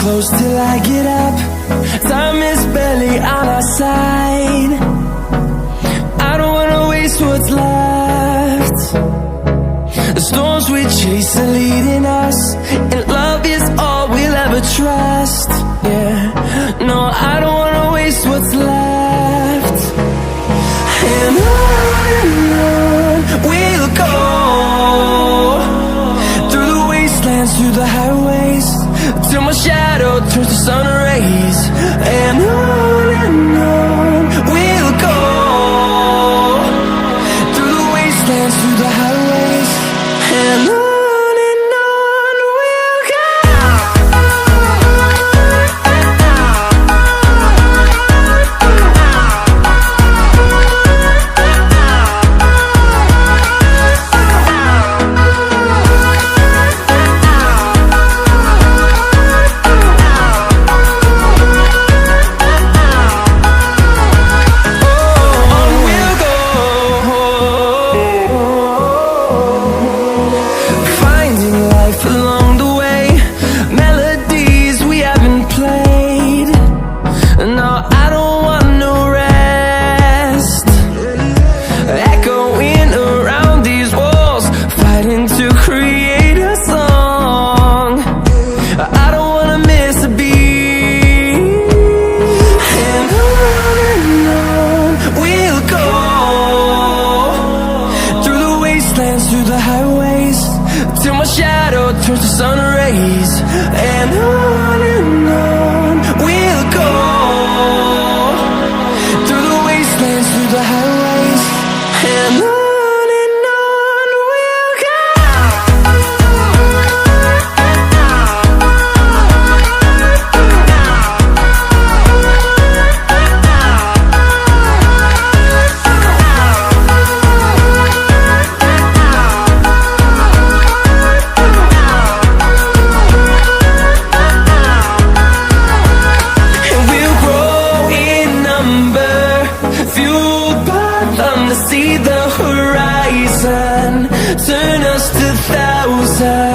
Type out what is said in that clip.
close till I get up. Time is barely on our side. I don't wanna waste what's left. The storms we chase are leading us, and love is all we'll ever trust. Yeah, no, I don't wanna waste what's left. And on we'll go, through the wastelands, through the highways, till my shadow turns to sun rays. And on we'll go, through the wastelands, through the highways, and on we'll go. Through the highways, till my shadow turns to sun rays. And on we'll go, through the wastelands, through the highways, and on we'll go. See the horizon, turn us to thousands.